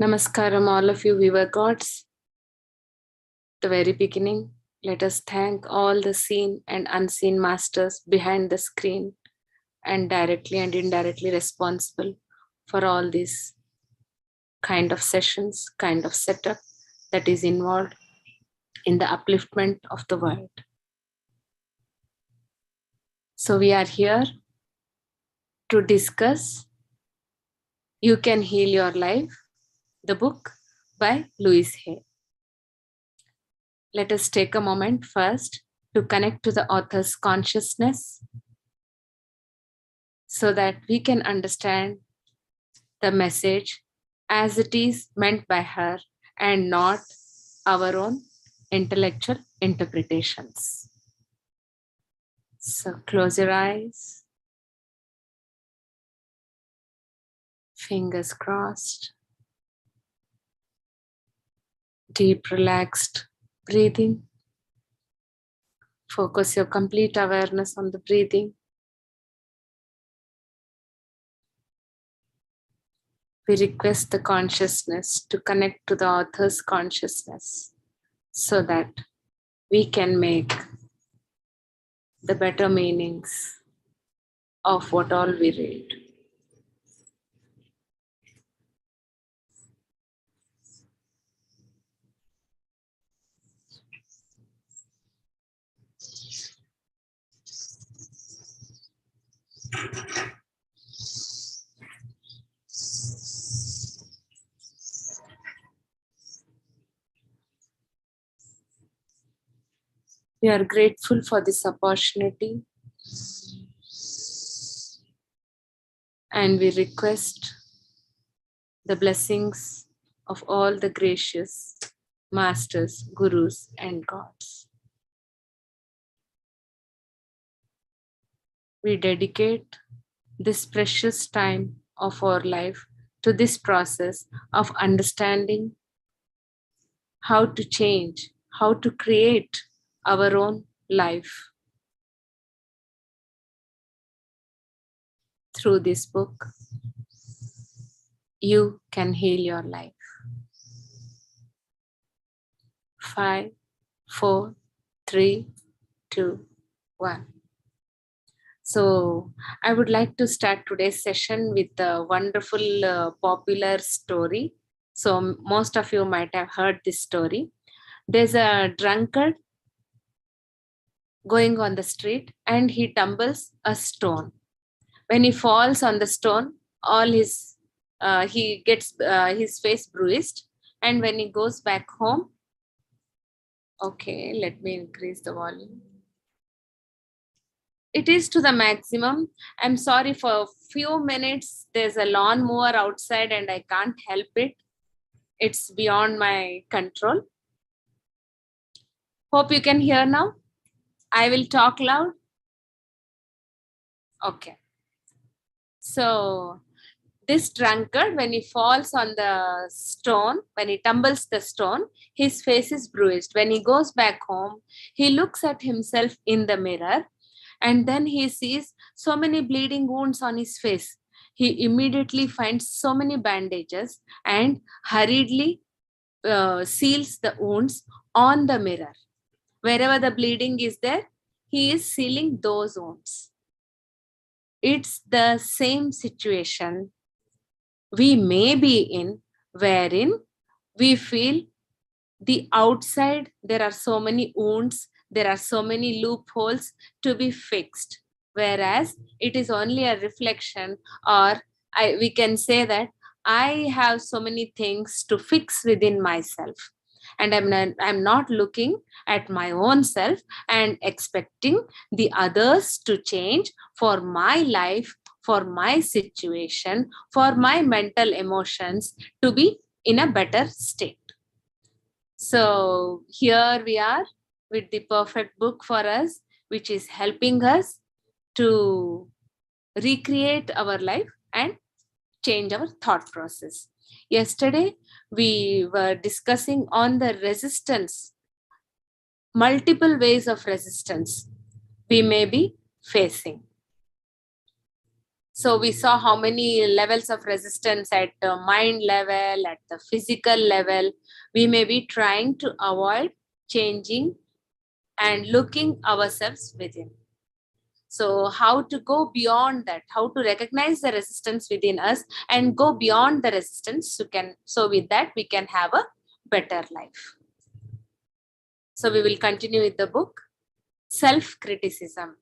Namaskaram, all of you viewer gods. The very beginning, let us thank all the seen and unseen masters behind the screen and directly and indirectly responsible for all these kind of sessions, kind of setup that is involved in the upliftment of the world. So we are here to discuss You Can Heal Your Life, the book by Louise Hay. Let us take a moment first to connect to the author's consciousness so that we can understand the message as it is meant by her and not our own intellectual interpretations. So close your eyes, fingers crossed, deep relaxed breathing. Focus your complete awareness on the breathing. We request the consciousness to connect to the author's consciousness so that we can make the better meanings of what all we read. We are grateful for this opportunity and we request the blessings of all the gracious masters, gurus, and gods. We dedicate this precious time of our life to this process of understanding how to change, how to create our own life through this book. You Can Heal Your Life. 5, 4, 3, 2, 1. So I would like to start today's session with a wonderful popular story. So most of you might have heard this story. There's a drunkard going on the street and he tumbles a stone. When he falls on the stone, he gets his face bruised, and when he goes back home, okay, let me increase the volume. It is to the maximum. I'm sorry, for a few minutes there's a lawnmower outside and I can't help it. It's beyond my control. Hope you can hear now. I will talk loud. Okay. So this drunkard, when he falls on the stone, when he tumbles the stone, his face is bruised. When he goes back home, he looks at himself in the mirror and then he sees so many bleeding wounds on his face. He immediately finds so many bandages and hurriedly seals the wounds on the mirror. Wherever the bleeding is there, he is sealing those wounds. It's the same situation we may be in, wherein we feel the outside, there are so many wounds, there are so many loopholes to be fixed, whereas it is only a reflection, or we can say that I have so many things to fix within myself, and I'm not looking at my own self and expecting the others to change for my life, for my situation, for my mental emotions to be in a better state. So here we are with the perfect book for us, which is helping us to recreate our life and change our thought process. Yesterday, we were discussing on the resistance, multiple ways of resistance we may be facing. So we saw how many levels of resistance at the mind level, at the physical level. We may be trying to avoid changing and looking ourselves within. So how to go beyond that, how to recognize the resistance within us and go beyond the resistance, so with that we can have a better life. So we will continue with the book. Self-criticism.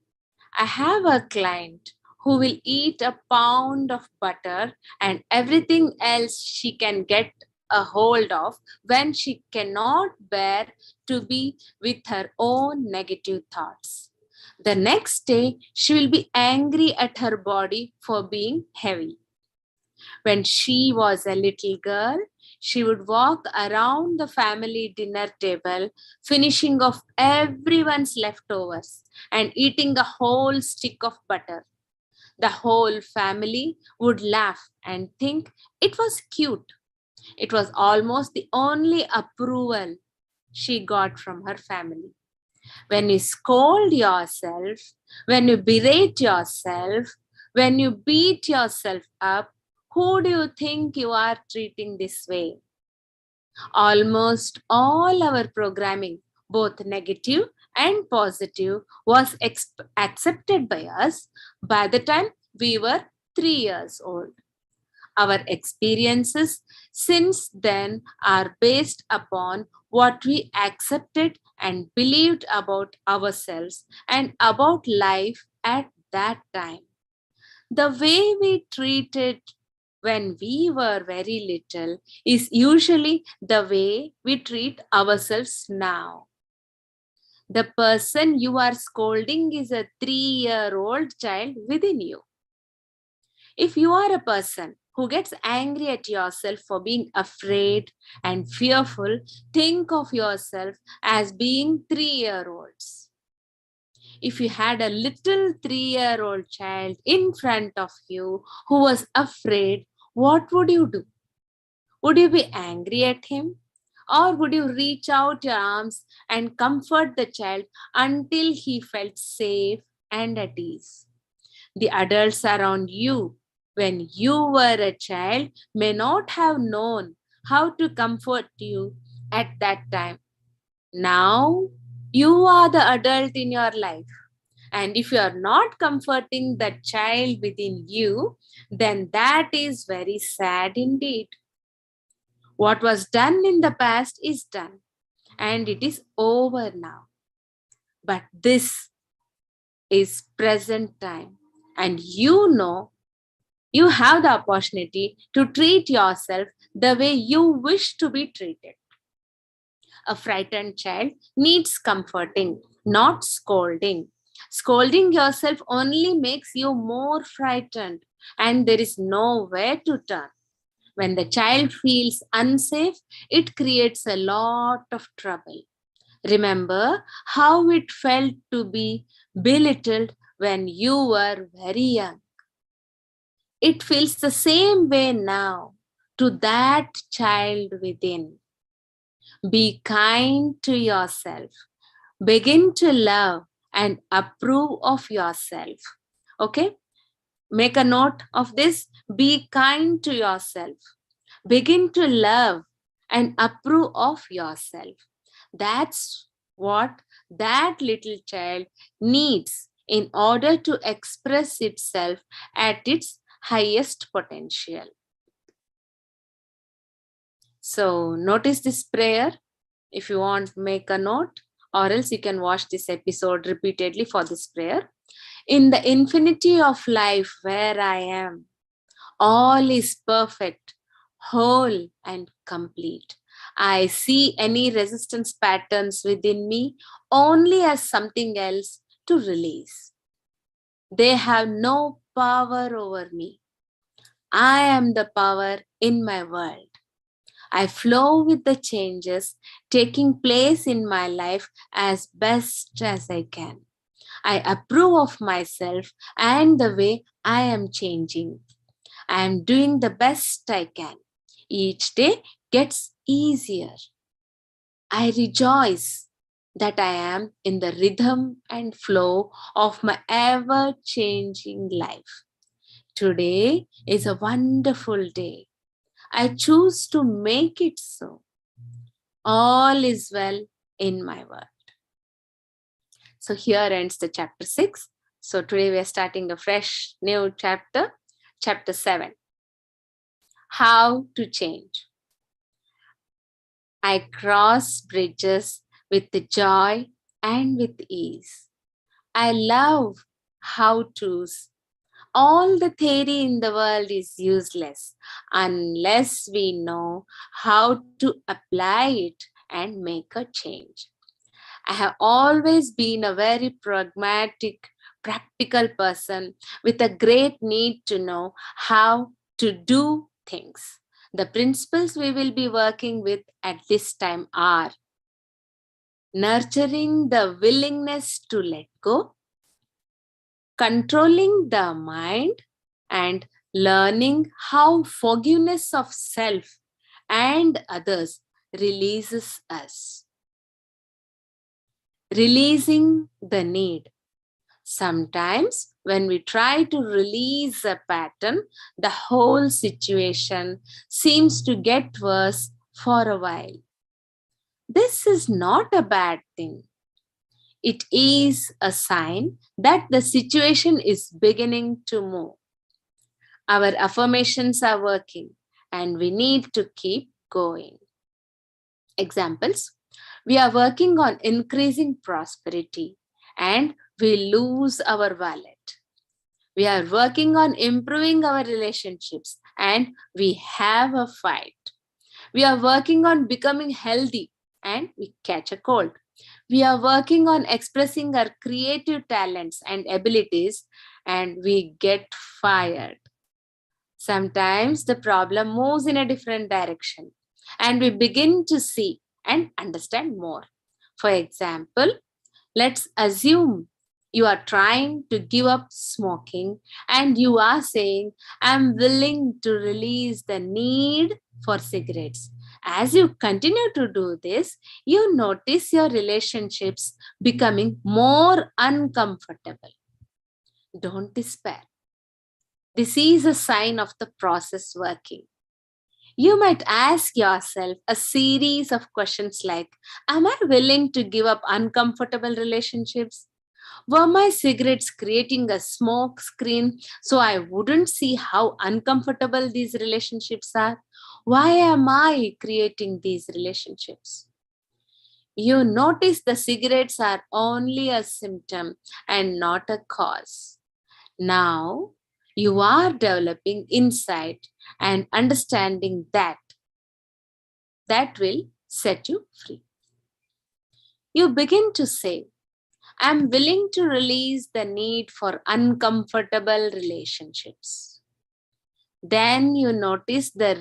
I have a client who will eat a pound of butter and everything else she can get a hold of when she cannot bear to be with her own negative thoughts. The next day, she will be angry at her body for being heavy. When she was a little girl, she would walk around the family dinner table, finishing off everyone's leftovers and eating a whole stick of butter. The whole family would laugh and think it was cute. It was almost the only approval she got from her family. When you scold yourself, when you berate yourself, when you beat yourself up, who do you think you are treating this way? Almost all our programming, both negative and positive, was accepted by us by the time we were 3 years old. Our experiences since then are based upon what we accepted and believed about ourselves and about life at that time. The way we treated when we were very little is usually the way we treat ourselves now. The person you are scolding is a 3-year-old child within you. If you are a person who gets angry at yourself for being afraid and fearful, think of yourself as being 3-year-olds. If you had a little 3-year-old child in front of you who was afraid, what would you do? Would you be angry at him? Or would you reach out your arms and comfort the child until he felt safe and at ease? The adults around you, when you were a child, may not have known how to comfort you at that time. Now, you are the adult in your life. And if you are not comforting the child within you, then that is very sad indeed. What was done in the past is done, and it is over now. But this is present time, and you have the opportunity to treat yourself the way you wish to be treated. A frightened child needs comforting, not scolding. Scolding yourself only makes you more frightened, and there is nowhere to turn. When the child feels unsafe, it creates a lot of trouble. Remember how it felt to be belittled when you were very young. It feels the same way now to that child within. Be kind to yourself. Begin to love and approve of yourself. Okay? Make a note of this. Be kind to yourself. Begin to love and approve of yourself. That's what that little child needs in order to express itself at its highest potential. So notice this prayer. If you want, make a note, or else you can watch this episode repeatedly for this prayer. In the infinity of life where I am, all is perfect, whole, and complete. I see any resistance patterns within me only as something else to release. They have no power over me. I am the power in my world. I flow with the changes taking place in my life as best as I can. I approve of myself and the way I am changing. I am doing the best I can. Each day gets easier. I rejoice that I am in the rhythm and flow of my ever changing life. Today is a wonderful day. I choose to make it so. All is well in my world. So here ends the chapter 6. So today we are starting a fresh new chapter, chapter 7. How to change. I cross bridges with joy and with ease. I love how to's. All the theory in the world is useless unless we know how to apply it and make a change. I have always been a very pragmatic, practical person with a great need to know how to do things. The principles we will be working with at this time are nurturing the willingness to let go, controlling the mind, and learning how forgiveness of self and others releases us. Releasing the need. Sometimes, when we try to release a pattern, the whole situation seems to get worse for a while. This is not a bad thing. It is a sign that the situation is beginning to move. Our affirmations are working and we need to keep going. Examples: we are working on increasing prosperity and we lose our wallet. We are working on improving our relationships and we have a fight. We are working on becoming healthy and we catch a cold. We are working on expressing our creative talents and abilities and we get fired. Sometimes the problem moves in a different direction and we begin to see and understand more. For example, let's assume you are trying to give up smoking and you are saying, I'm willing to release the need for cigarettes. As you continue to do this, you notice your relationships becoming more uncomfortable. Don't despair. This is a sign of the process working. You might ask yourself a series of questions like, am I willing to give up uncomfortable relationships? Were my cigarettes creating a smoke screen so I wouldn't see how uncomfortable these relationships are? Why am I creating these relationships? You notice the cigarettes are only a symptom and not a cause. Now, you are developing insight and understanding that will set you free. You begin to say, I'm willing to release the need for uncomfortable relationships. Then you notice the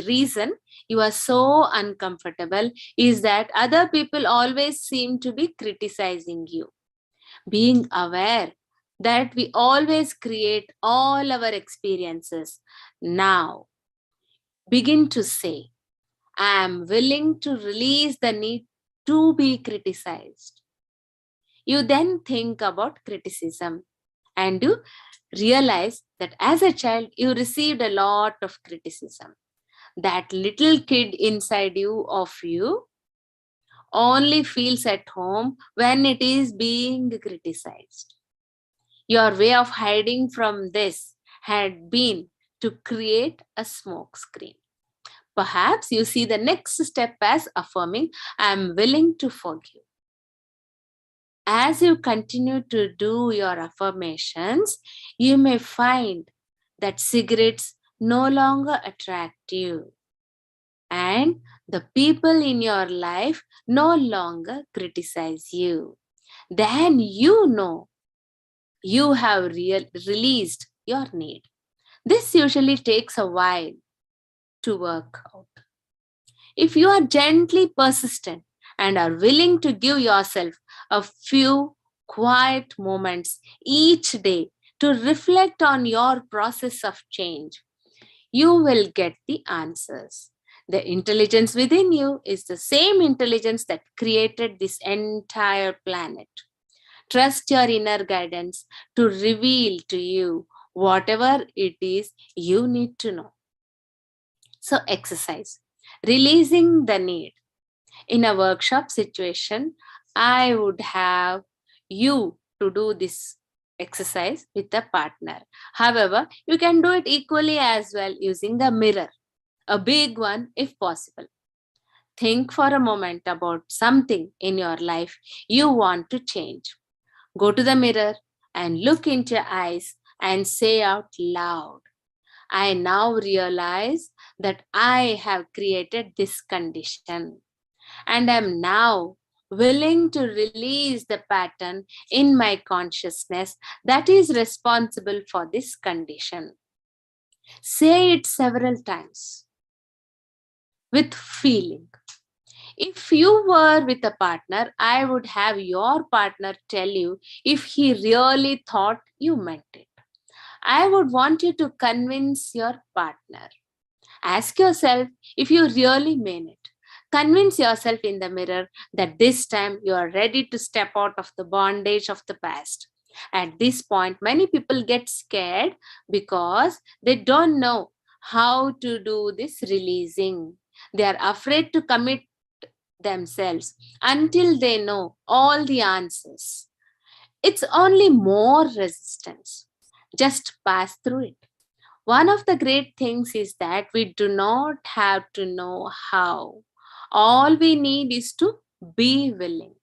reason you are so uncomfortable is that other people always seem to be criticizing you. Being aware that we always create all our experiences. Now, begin to say, I am willing to release the need to be criticized. You then think about criticism and you realize that as a child, you received a lot of criticism. That little kid inside you only feels at home when it is being criticized. Your way of hiding from this had been to create a smoke screen. Perhaps you see the next step as affirming, I am willing to forgive. As you continue to do your affirmations, you may find that cigarettes no longer attract you and the people in your life no longer criticize you. Then you know you have released your need. This usually takes a while to work out. If you are gently persistent and are willing to give yourself a few quiet moments each day to reflect on your process of change, you will get the answers. The intelligence within you is the same intelligence that created this entire planet. Trust your inner guidance to reveal to you whatever it is you need to know. So, exercise, releasing the need. In a workshop situation, I would have you to do this exercise with a partner. However, you can do it equally as well using a mirror, a big one if possible. Think for a moment about something in your life you want to change. Go to the mirror and look into your eyes and say out loud, I now realize that I have created this condition and am now willing to release the pattern in my consciousness that is responsible for this condition. Say it several times with feeling. If you were with a partner, I would have your partner tell you if he really thought you meant it. I would want you to convince your partner. Ask yourself if you really mean it. Convince yourself in the mirror that this time you are ready to step out of the bondage of the past. At this point, many people get scared because they don't know how to do this releasing. They are afraid to commit themselves until they know all the answers. It's only more resistance. Just pass through it. One of the great things is that we do not have to know how. All we need is to be willing.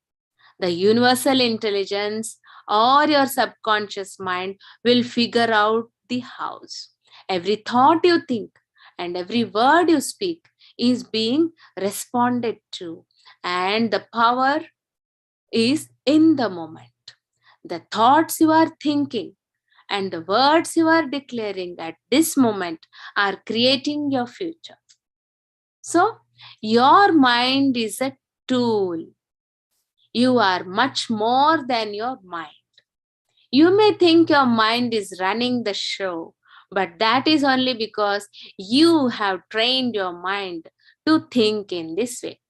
The universal intelligence or your subconscious mind will figure out the hows. Every thought you think and every word you speak is being responded to, and the power is in the moment. The thoughts you are thinking and the words you are declaring at this moment are creating your future. So, your mind is a tool. You are much more than your mind. You may think your mind is running the show, but that is only because you have trained your mind to think in this way.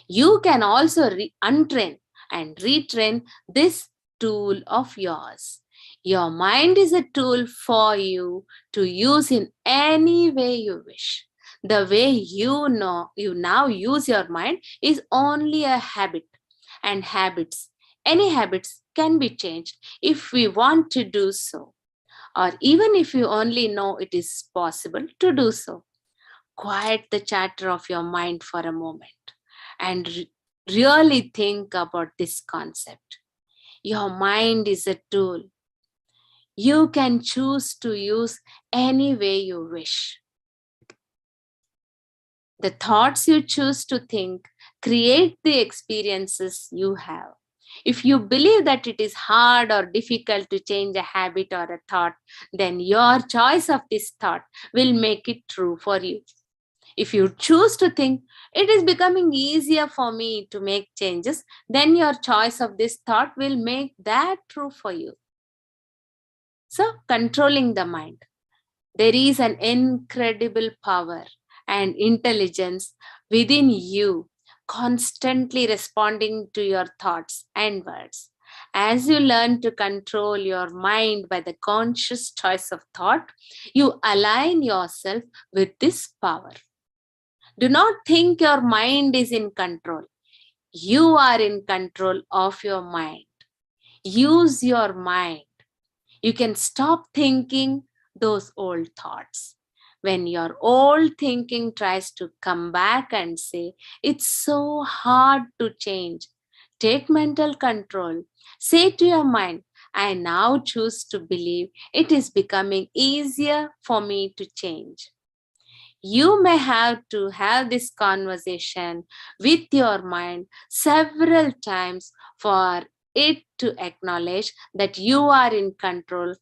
You can also untrain and retrain this tool of yours. Your mind is a tool for you to use in any way you wish. The way you now use your mind is only a habit, and any habits can be changed if we want to do so, or even if you only know it is possible to do so. Quiet the chatter of your mind for a moment and really think about this concept. Your mind is a tool. You can choose to use any way you wish. The thoughts you choose to think create the experiences you have. If you believe that it is hard or difficult to change a habit or a thought, then your choice of this thought will make it true for you. If you choose to think it is becoming easier for me to make changes, then your choice of this thought will make that true for you. So, controlling the mind. There is an incredible power and intelligence within you, constantly responding to your thoughts and words. As you learn to control your mind by the conscious choice of thought, you align yourself with this power. Do not think your mind is in control. You are in control of your mind. Use your mind. You can stop thinking those old thoughts. When your old thinking tries to come back and say, it's so hard to change, take mental control. Say to your mind, I now choose to believe it is becoming easier for me to change. You may have to have this conversation with your mind several times for it to acknowledge that you are in control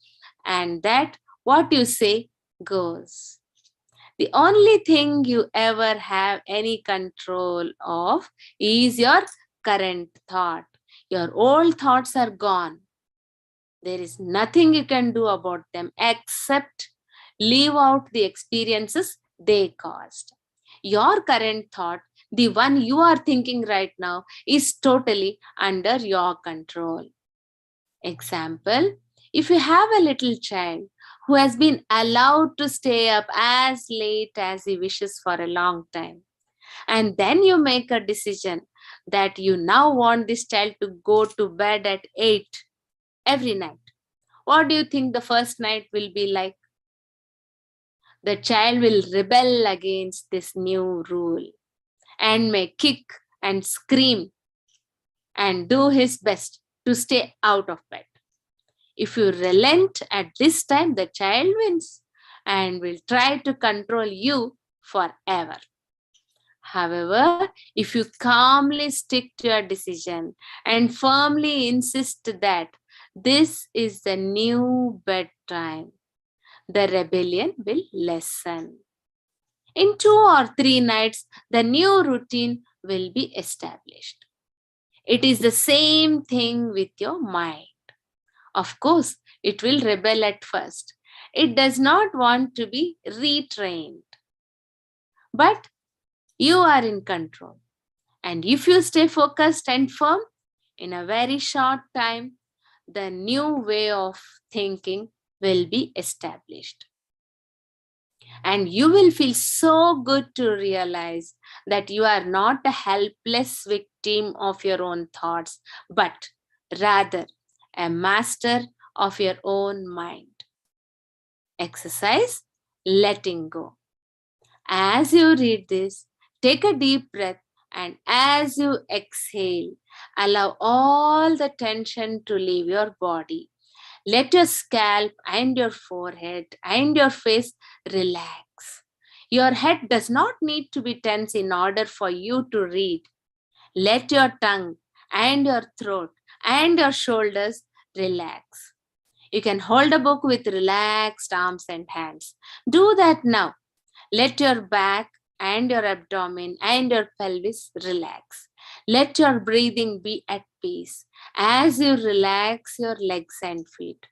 and that what you say goes. The only thing you ever have any control of is your current thought. Your old thoughts are gone. There is nothing you can do about them except leave out the experiences they caused. Your current thought, the one you are thinking right now, is totally under your control. Example, If you have a little child who has been allowed to stay up as late as he wishes for a long time, and then you make a decision that you now want this child to go to bed at 8 every night, what do you think the first night will be like? The child will rebel against this new rule and may kick and scream and do his best to stay out of bed. If you relent at this time, the child wins and will try to control you forever. However, if you calmly stick to your decision and firmly insist that this is the new bedtime, the rebellion will lessen. In 2 or 3 nights, the new routine will be established. It is the same thing with your mind. Of course, it will rebel at first. It does not want to be retrained. But you are in control. And if you stay focused and firm, in a very short time, the new way of thinking will be established. And you will feel so good to realize that you are not a helpless victim of your own thoughts, but rather a master of your own mind. Exercise letting go. As you read this, take a deep breath, and as you exhale, allow all the tension to leave your body. Let your scalp and your forehead and your face relax. Your head does not need to be tense in order for you to read. Let your tongue and your throat and your shoulders relax. You can hold a book with relaxed arms and hands. Do that now. Let your back and your abdomen and your pelvis relax. Let your breathing be at peace as you relax your legs and feet.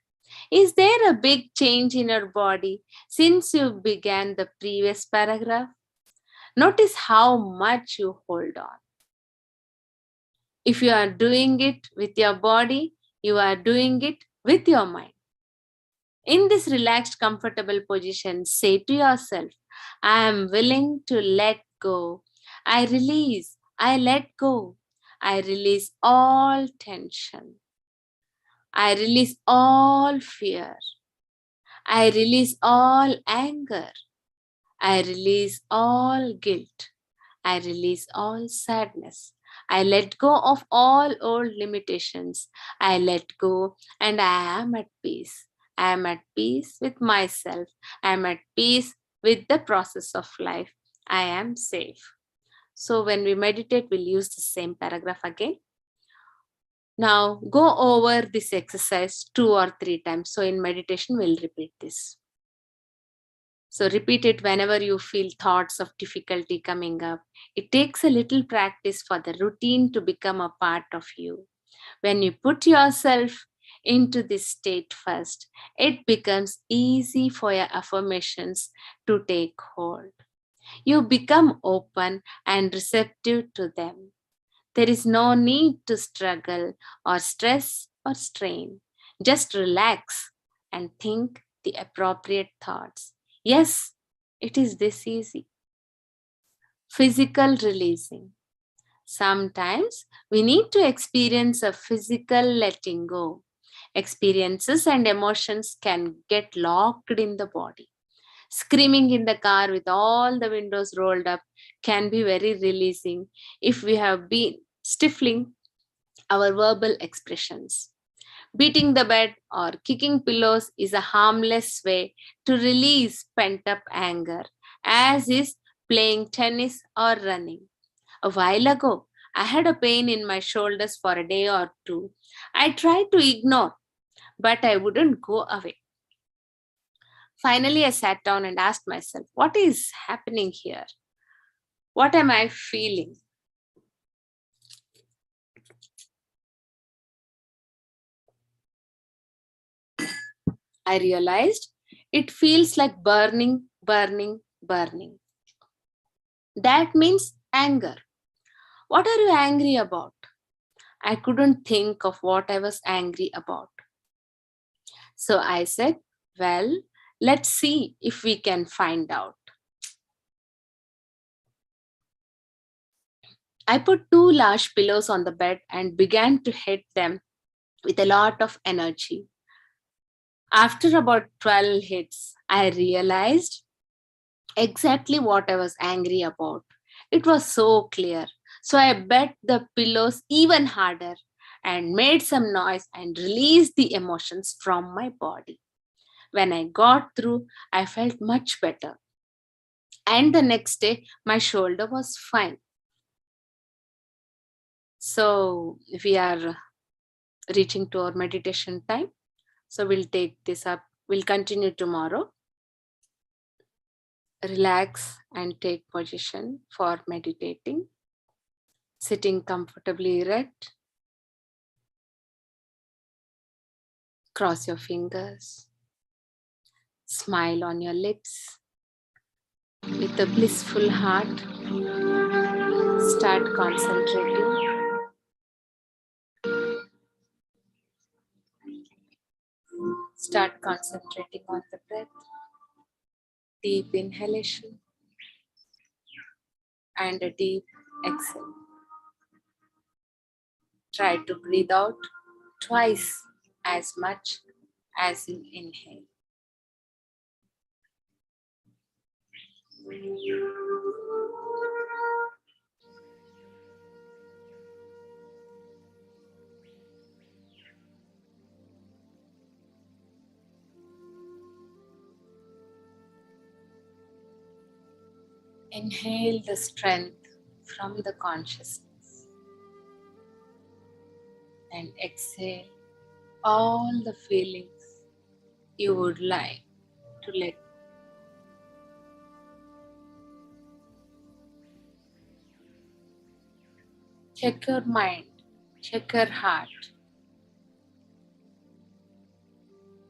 Is there a big change in your body since you began the previous paragraph? Notice how much you hold on. If you are doing it with your body, you are doing it with your mind. In this relaxed, comfortable position, say to yourself, I am willing to let go. I release. I let go. I release all tension. I release all fear. I release all anger. I release all guilt. I release all sadness. I let go of all old limitations. I let go and I am at peace. I am at peace with myself. I am at peace with the process of life. I am safe. So when we meditate, we'll use the same paragraph again. Now go over this exercise 2 or 3 times. So in meditation, we'll repeat this. So repeat it whenever you feel thoughts of difficulty coming up. It takes a little practice for the routine to become a part of you. When you put yourself into this state first, it becomes easy for your affirmations to take hold. You become open and receptive to them. There is no need to struggle or stress or strain. Just relax and think the appropriate thoughts. Yes, it is this easy. Physical releasing. Sometimes we need to experience a physical letting go. Experiences and emotions can get locked in the body. Screaming in the car with all the windows rolled up can be very releasing if we have been stifling our verbal expressions. Beating the bed or kicking pillows is a harmless way to release pent up anger, as is playing tennis or running. A while ago, I had a pain in my shoulders for a day or two. I tried to ignore, but I wouldn't go away. Finally, I sat down and asked myself, what is happening here? What am I feeling? I realized it feels like burning, burning, burning. That means anger. What are you angry about? I couldn't think of what I was angry about. So I said, well, let's see if we can find out. I put two large pillows on the bed and began to hit them with a lot of energy. After about 12 hits, I realized exactly what I was angry about. It was so clear. So I bet the pillows even harder and made some noise and released the emotions from my body. When I got through, I felt much better. And the next day, my shoulder was fine. So we are reaching to our meditation time. So we'll take this up. We'll continue tomorrow. Relax and take position for meditating. Sitting comfortably erect. Cross your fingers. Smile on your lips. With a blissful heart, start concentrating. Start concentrating on the breath. Deep inhalation and a deep exhale. Try to breathe out twice as much as you inhale. Inhale the strength from the consciousness and exhale all the feelings you would like to let go. Check your mind, check your heart.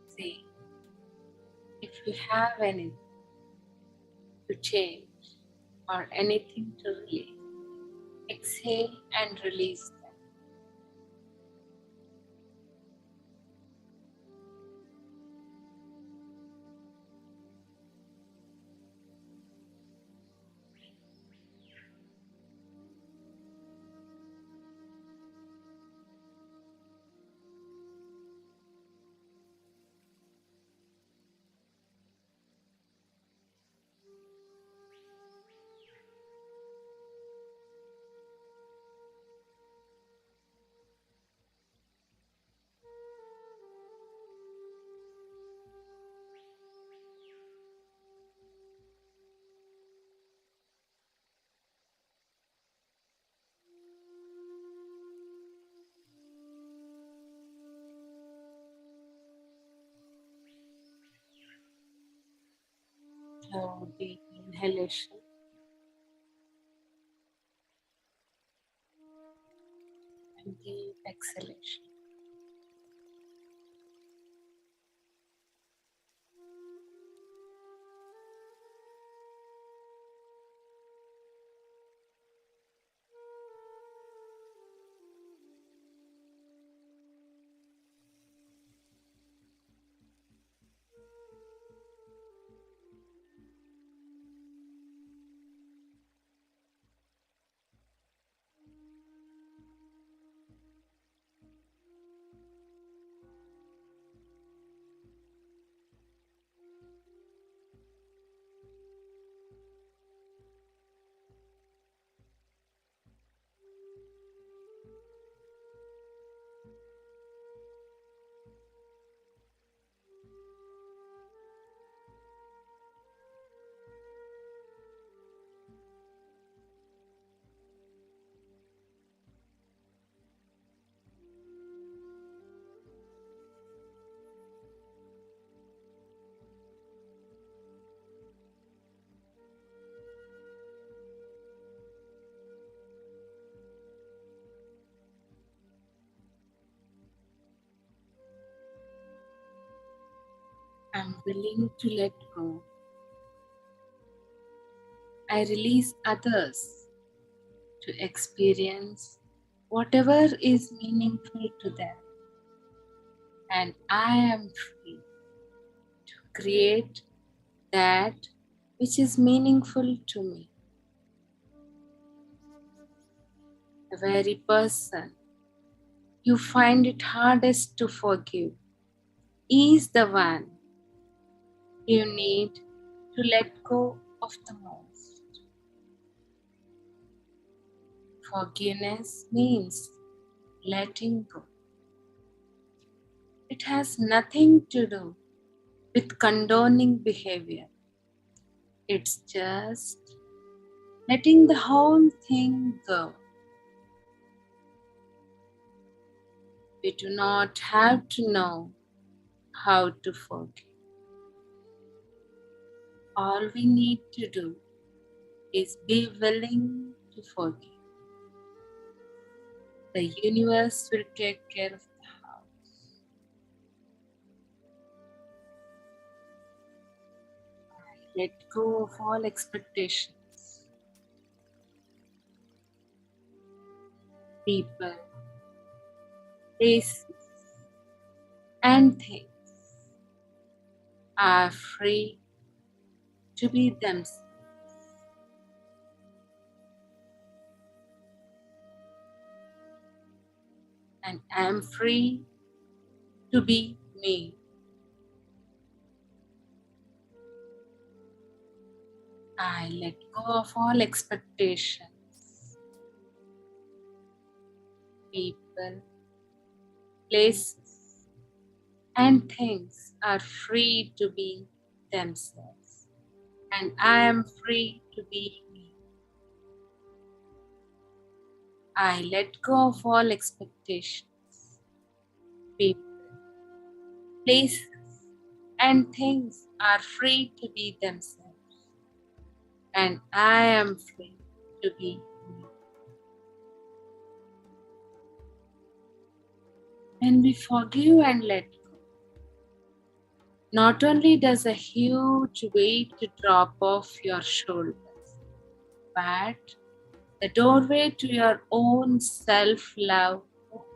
See if you have anything to change or anything to release. Exhale and release them. Slow deep inhalation and deep exhalation. I'm willing to let go. I release others to experience whatever is meaningful to them. and I am free to create that which is meaningful to me. The very person you find it hardest to forgive is the one you need to let go of the most. Forgiveness means letting go. It has nothing to do with condoning behavior. It's just letting the whole thing go. We do not have to know how to forgive. All we need to do is be willing to forgive. The universe will take care of the house. Let go of all expectations. People, places, and things are free to be themselves. And I am free to be me. I let go of all expectations. People, places, and things are free to be themselves. And I am free to be me. I let go of all expectations. People, places, and things are free to be themselves. And I am free to be me. When we forgive and let go, not only does a huge weight drop off your shoulders, but the doorway to your own self-love opens.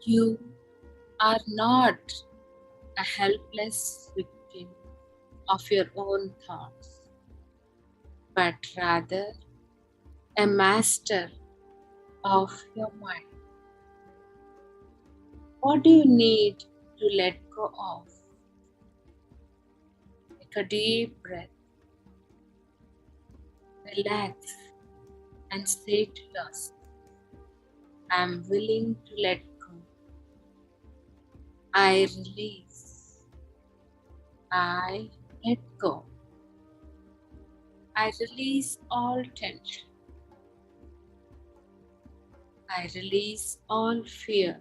You are not a helpless victim of your own thoughts, but rather a master of your mind. What do you need to let go of? Take a deep breath, relax, and say to yourself, I am willing to let go. I release. I let go. I release all tension. I release all fear.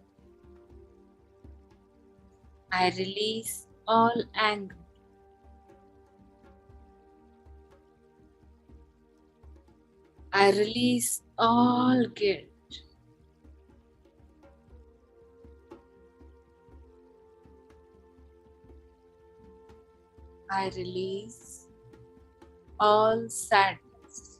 I release all anger. I release all guilt. I release all sadness.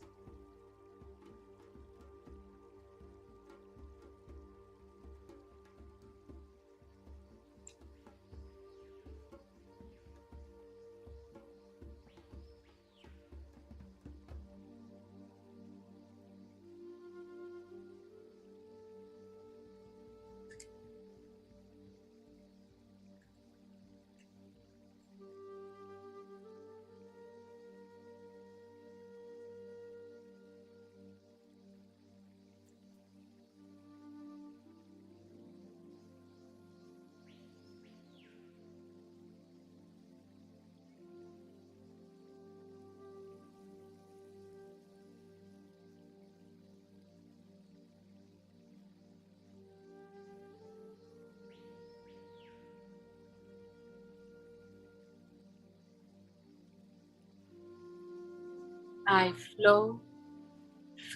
I flow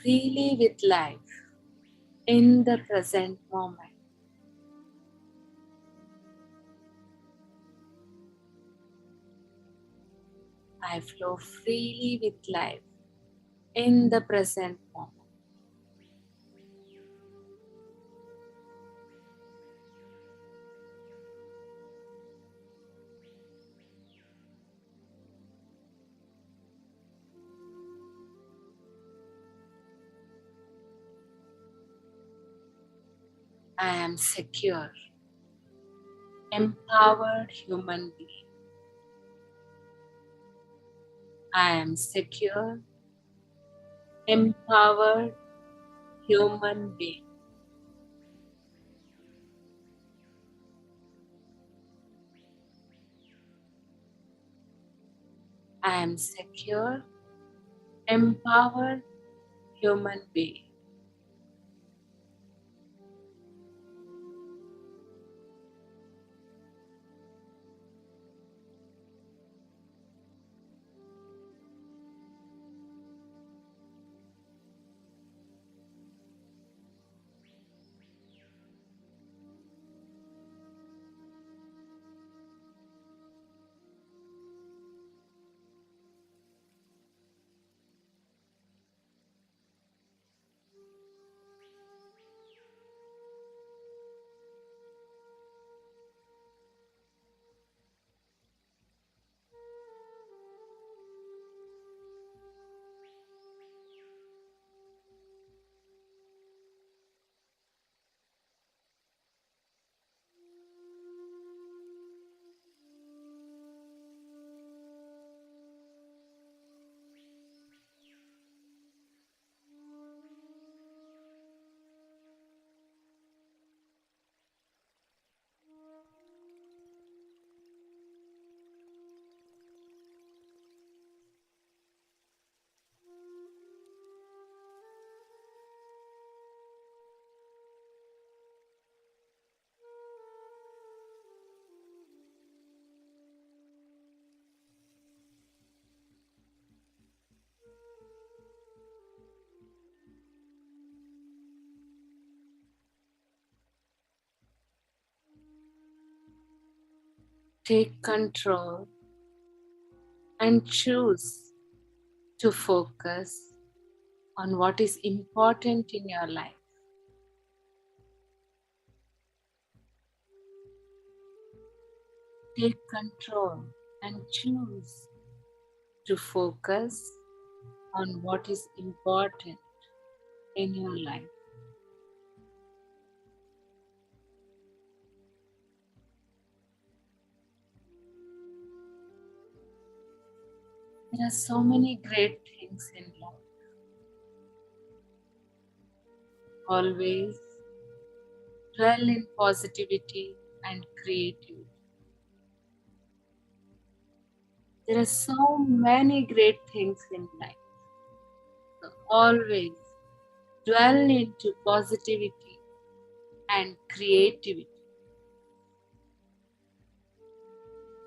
freely with life in the present moment. I flow freely with life in the present moment. I am secure, empowered human being. I am secure, empowered human being. I am secure, empowered human being. Take control and choose to focus on what is important in your life. Take control and choose to focus on what is important in your life. There are so many great things in life. Always dwell in positivity and creativity. There are so many great things in life. So always dwell into positivity and creativity.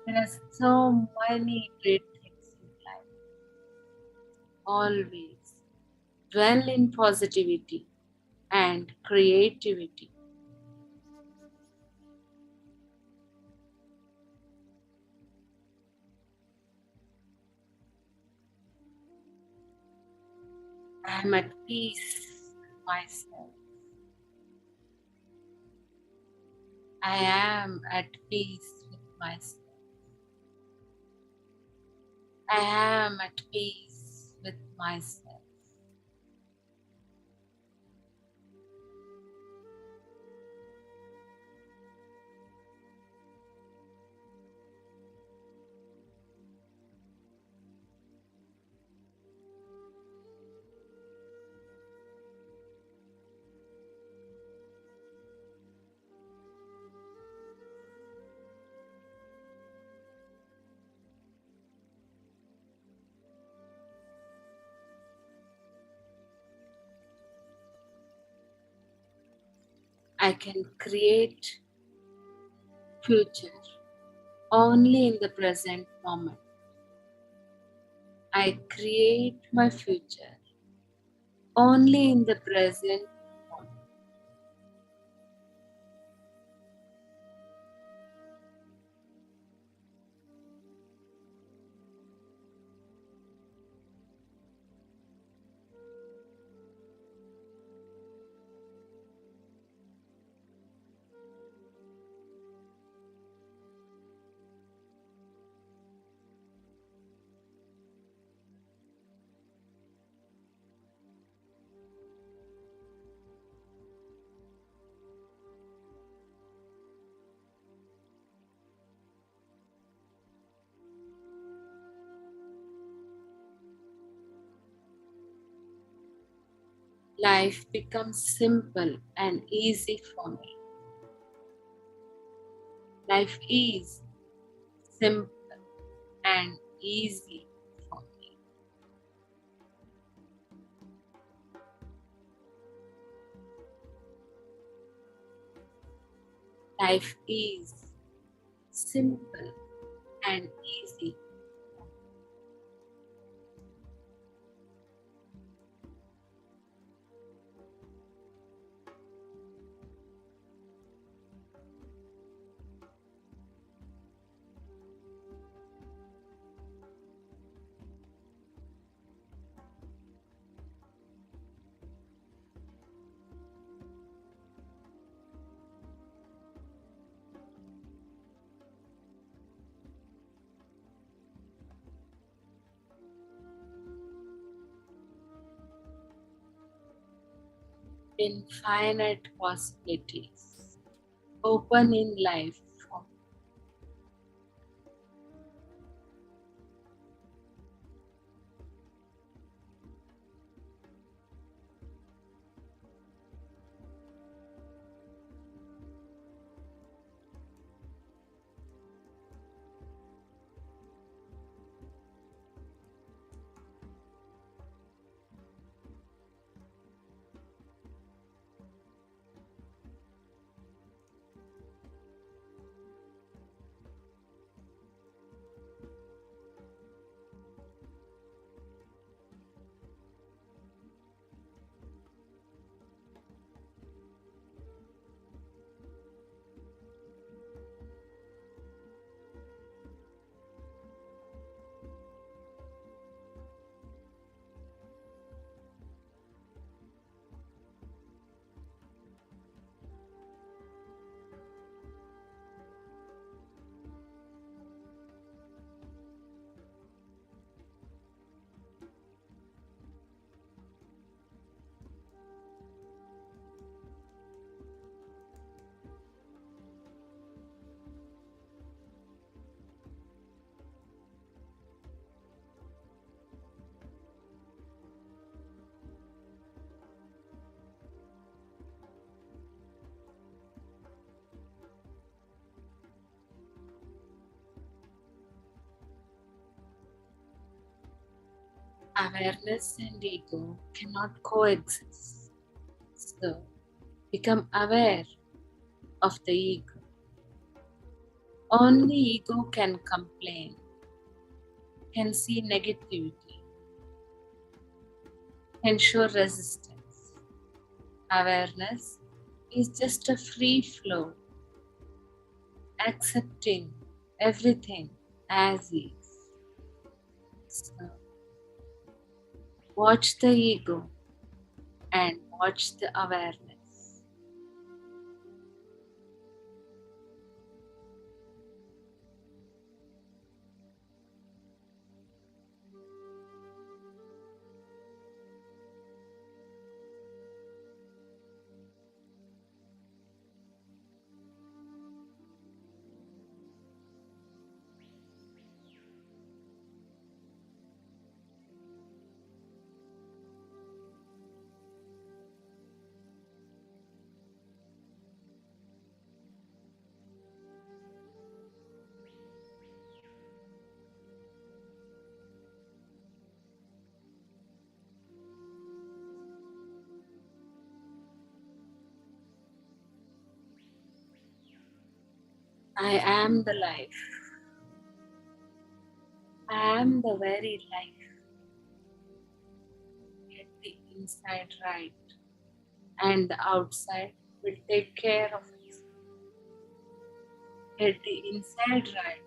There are so many great things in life. Always dwell in positivity and creativity. I am at peace with myself. I am at peace with myself. I am at peace with myself. I can create future only in the present moment. I create my future only in the present moment. Life becomes simple and easy for me. Life is simple and easy for me. Life is simple and easy. Infinite possibilities open in life for me. Awareness and ego cannot coexist. So become aware of the ego. Only ego can complain, can see negativity, can show resistance. Awareness is just a free flow, accepting everything as is. So watch the ego and watch the awareness. I am the life. I am the very life. Get the inside right, and the outside will take care of itself. Get the inside right,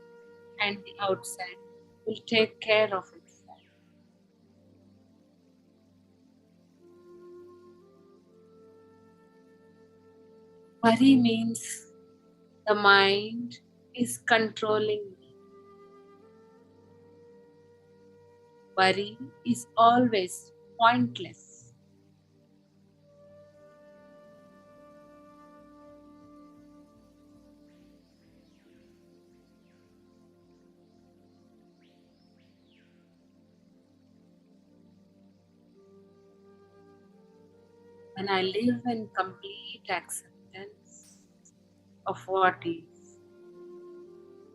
and the outside will take care of itself. Worry means the mind is controlling me. Worry is always pointless. When I live in complete acceptance of what is,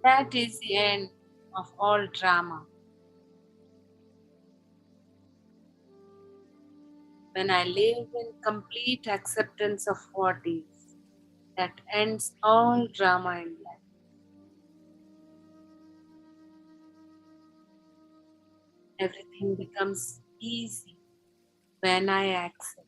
that is the end of all drama. When I live in complete acceptance of what is, that ends all drama in life. Everything becomes easy when I accept.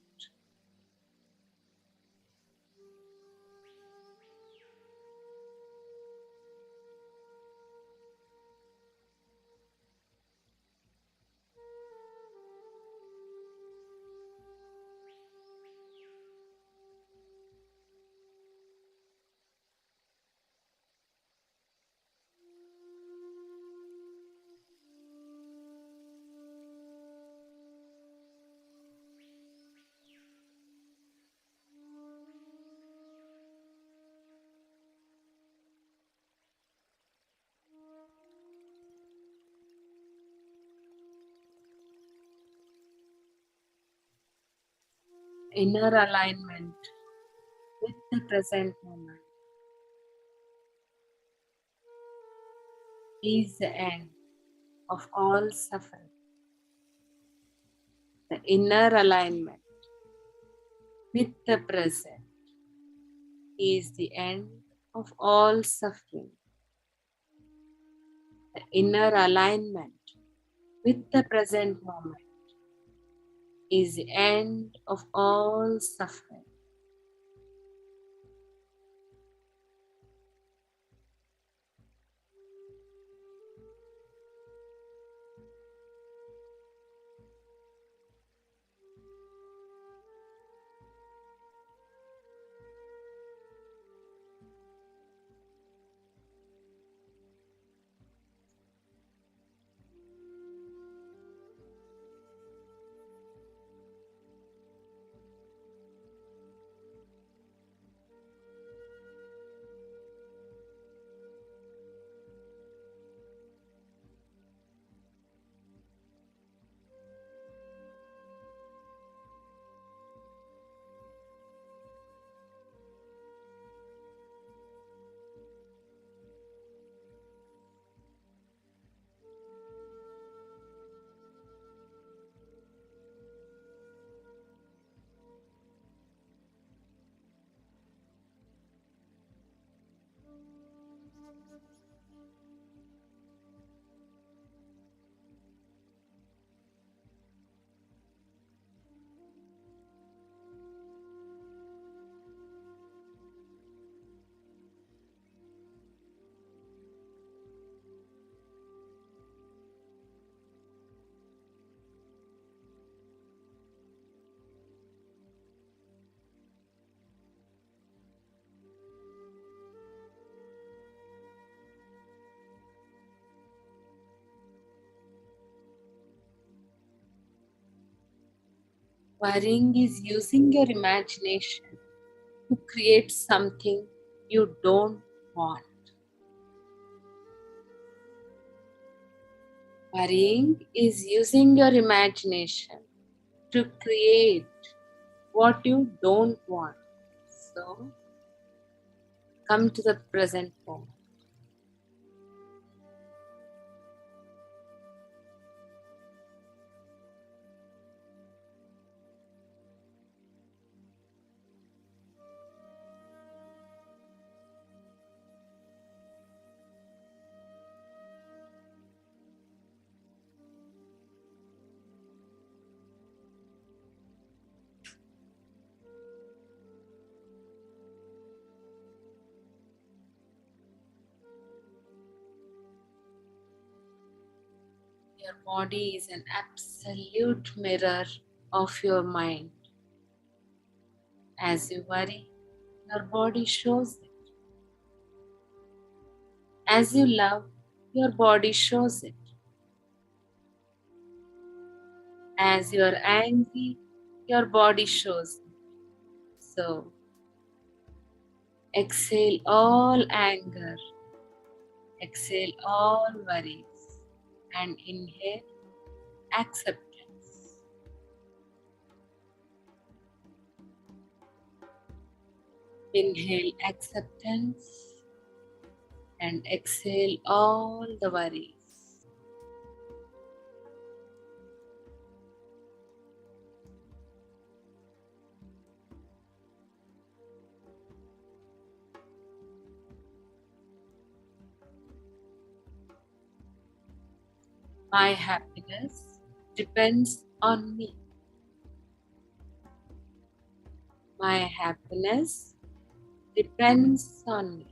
Inner alignment with the present moment is the end of all suffering. The inner alignment with the present is the end of all suffering. The inner alignment with the present moment is the end of all suffering. Worrying is using your imagination to create something you don't want. Worrying is using your imagination to create what you don't want. So, come to the present moment. Your body is an absolute mirror of your mind. As you worry, your body shows it. As you love, your body shows it. As you are angry, your body shows it. So, exhale all anger, exhale all worries, and inhale acceptance. Inhale acceptance and exhale all the worries. My happiness depends on me. My happiness depends on me.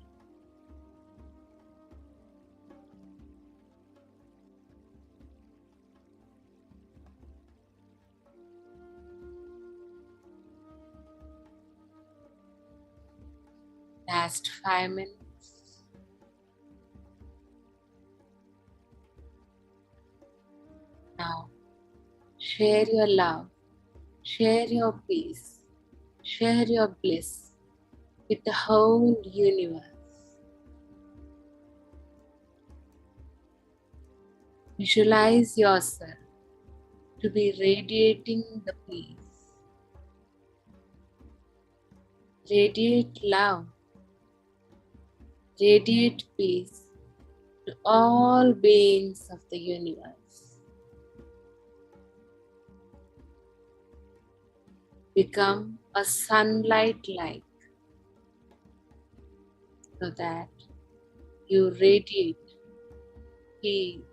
Last 5 minutes. Now, share your love, share your peace, share your bliss with the whole universe. Visualize yourself to be radiating the peace. Radiate love, radiate peace to all beings of the universe. Become a sunlight light so that you radiate peace.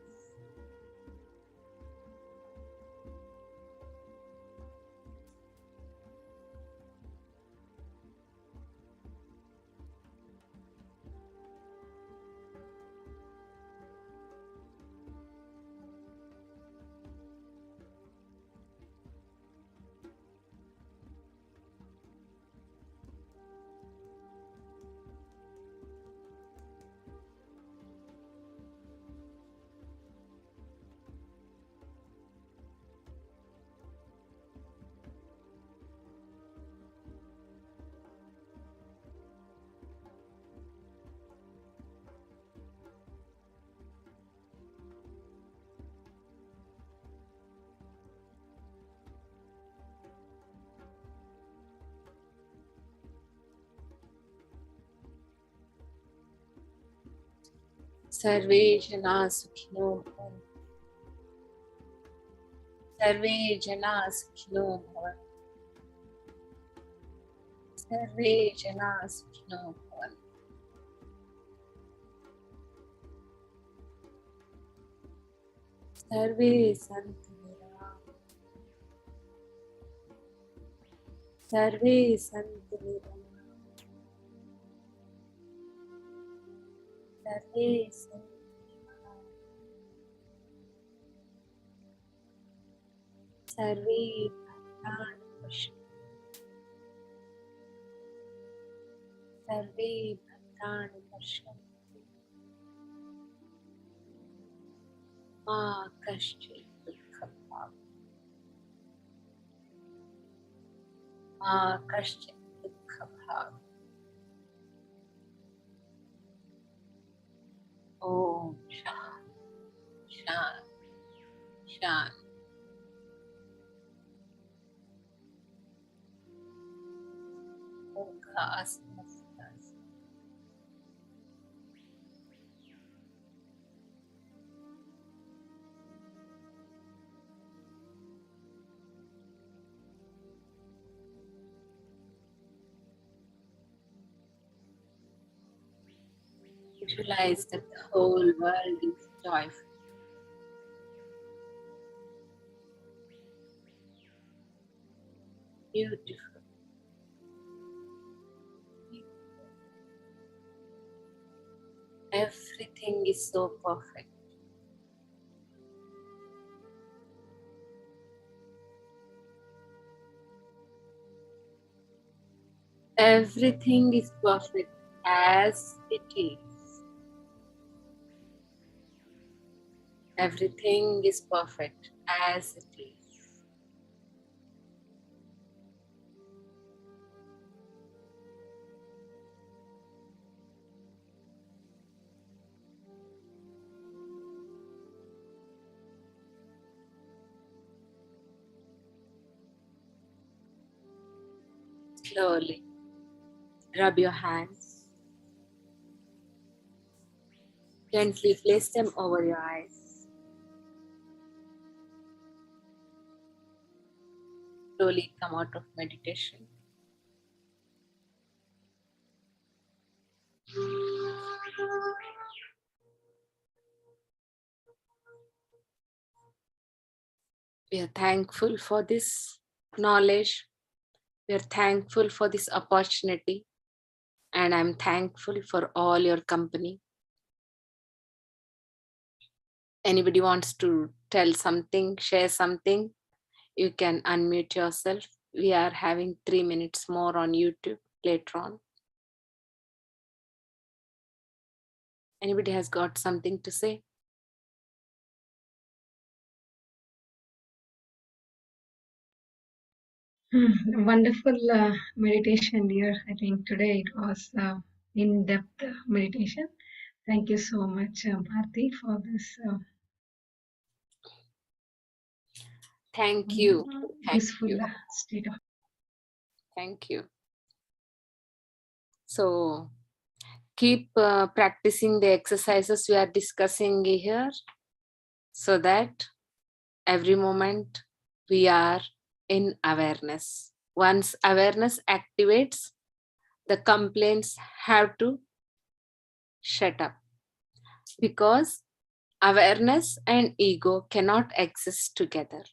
सर्वे जना सुखिनो भवन्तु। सर्वे जना सुखिनो भवन्तु। सर्वे जना सुखिनो भवन्तु। सर्वे सन्तु निरामयाः। सर्वे सन्तु निरामयाः। सर्वे सन्तु निरामयाः। सर्वे भद्राणि पश्यन्तु। सर्वे भद्राणि पश्यन्तु। मा कश्चित् दुःखं भाग्। कश्चित् दुःखभाग् ॐ शान्ति शान्ति शान्ति Visualize that the whole world is joyful. Beautiful. Everything is so perfect. Everything is perfect as it is. Everything is perfect as it is. Slowly rub your hands. Gently place them over your eyes. Slowly come out of meditation. We are thankful for this knowledge. We are thankful for this opportunity. And I'm thankful for all your company. Anybody wants to tell something, share something, you can unmute yourself. We are having 3 minutes more on YouTube later on. Anybody has got something to say? Wonderful meditation, dear. I think today it was in-depth meditation. Thank you so much, Bharati, for this Thank you. Thank useful you. state of. Thank you. So keep practicing the exercises we are discussing here so that every moment we are in awareness. Once awareness activates, the complaints have to shut up, because awareness and ego cannot exist together.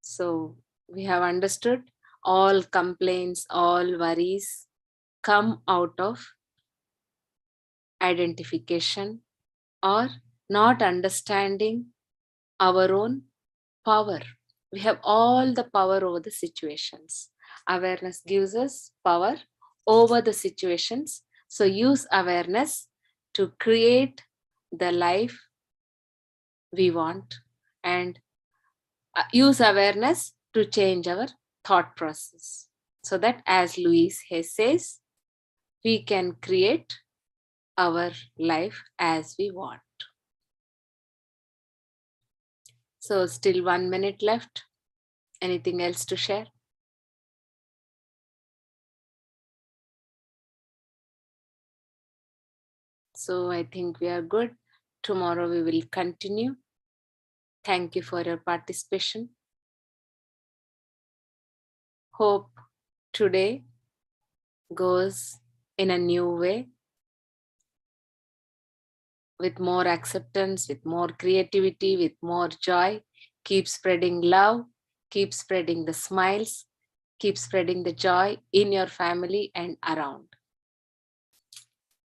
So we have understood all complaints, all worries come out of identification or not understanding our own power. We have all the power over the situations. Awareness gives us power over the situations. So use awareness to create the life we want, and use awareness to change our thought process, so that, as Louise Hay says, we can create our life as we want. So still 1 minute left. Anything else to share? So I think we are good. Tomorrow we will continue. Thank you for your participation. Hope today goes in a new way, with more acceptance, with more creativity, with more joy. Keep spreading love, keep spreading the smiles, keep spreading the joy in your family and around.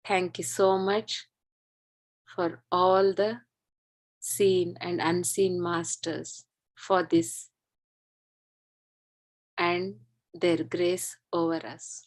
Thank you so much for all the seen and unseen masters for this and their grace over us.